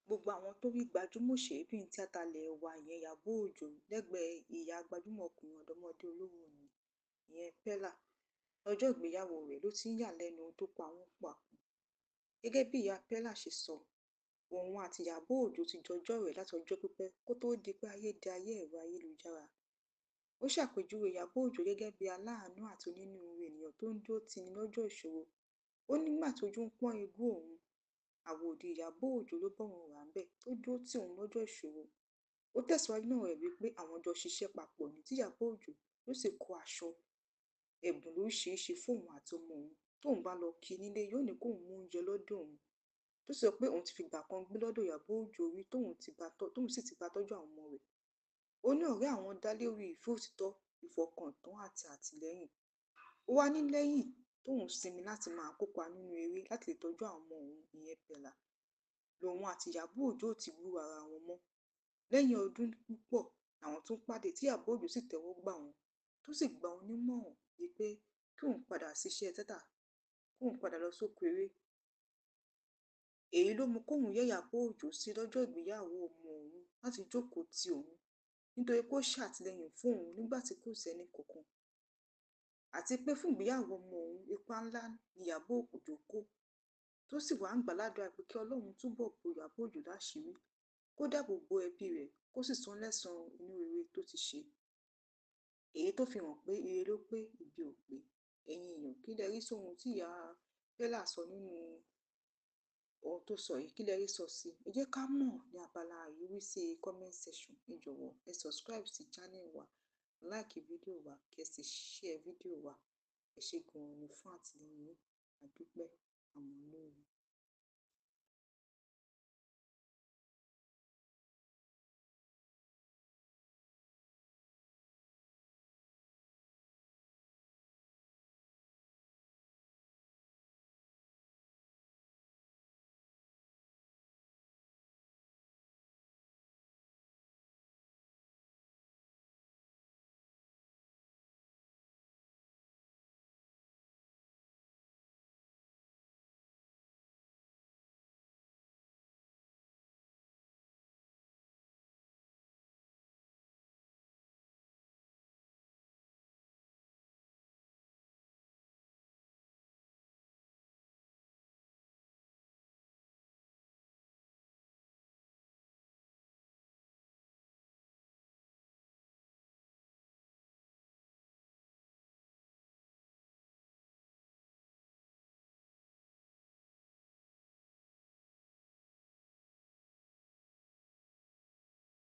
Gbogbo àwọn tó rí gbajúmọ̀ òṣèrébìnrin tíátà ilẹ̀ wa ìyẹn Ìyábọ̀ Òjó lẹ́gbẹ̀ẹ́ ìyá gbajúmọ̀ ọkùnrin ọ̀dọ́mọdé olówó ni ìyẹn Pella lọ́jọ́ ìgbéyàwó rẹ̀ ló ti ń yà lẹ́nu ohun tó pa wọ́n pọ̀. Gẹ́gẹ́ bí ìyá Pella ṣe sọ, òun àti Ìyábọ̀ Òjó ti jọjọ́ rẹ̀ láti ọjọ́ pípẹ́ kó tóó di pé ayé di ayé ẹ̀rọ ayélujára. Ó ṣàpèjúwe Ìyábọ̀ Òjó gẹ́gẹ́ bí aláàánú àti onínúure ènìyàn tó ń dúró tini lọ́jọ́ ìṣòro. Ó nígbà tójú ń pọ́n igú òun, àwòdì Ìyábọ̀ Òjó ló bọ́run rà ńbẹ̀ tó dúró tì òun lọ́jọ́ ìṣòro. Ó tẹ̀síwájú nínú rẹ̀ wípé àwọn jọ ṣiṣẹ́ papọ̀ ní tí Ìyábọ̀ Òjó ló sì kó aṣọ, ẹ̀bùn lóríṣiríṣi fún òun àti ọmọ òun. Tóun bá lọ kí i nílé yóò ní kóun mú oúnjẹ lọ́dọ̀ òun. Tó sì sọ pé òun ti fìgbà kan gbé lọ́dọ̀ Ìyábọ̀ Òjó rí tóun sì ti bá tọ́jú àwọn ọmọ rẹ̀. Ó ní ọ̀rẹ́ àwọn dá lórí ìfẹ́ òtítọ́, ìfọkàntán àti àtìlẹ́yìn. Ó wá ní lẹ́yìn tóun sinmi láti máa kópa nínú eré láti lè tọ́jú àwọn ọmọ òun ìyẹn Pella, lòun àti Ìyábọ̀ Òjó ò ti gbúròó ara wọn mọ́. Lẹ́yìn ọdún púpọ̀ làwọn tún pàdé tí Ìyábọ̀ Òjó sì tẹ́wọ́ gbà wọ́n tó sì gba òun nímọ̀ràn wípé kí òun padà síṣẹ́ tíátà, kóun padà lọ sóko eré. Èyí ló mú kóun yẹ́ Ìyábọ̀ Òjó sí lọ́jọ́ ìgbéyàwó ọmọ òun láti jókòó ti òun nítorí pé ó ṣàtìlẹ́yìn fún òun nígbà tí kò sẹ́ni kankan. Àti pé fún ìgbéyàwó ọmọ òun ipa ńlá ni Ìyábọ̀ Òjó kó, tó sì wá ń gbà ládùúrà pé kí Ọlọ́run túbọ̀ bo Ìyábọ̀ Òjó láṣìírí, kó dáàbò bo ẹbí rẹ̀, kó sì san lẹ́san inú rere tó ti ṣe. Èyí tó fi hàn pé ire ló pé ibi ò pé. Ẹ̀yin èèyàn, kí lẹ rí sóhun tí ìyá Pella sọ nínú ohun tó sọ yìí? Kí lẹ rí sọ sí? Ẹ jẹ́ ká mọ̀ ní abala ìrísí comment section. Ẹ jọ̀wọ́ ẹ subscribe sí channel wa, like fídíò wa, kí ẹ sì share fídíò wa. Ẹ ṣé gan-an ni fún àtìlẹ́yìn yín. A dúpẹ́, àmọ́ lóore.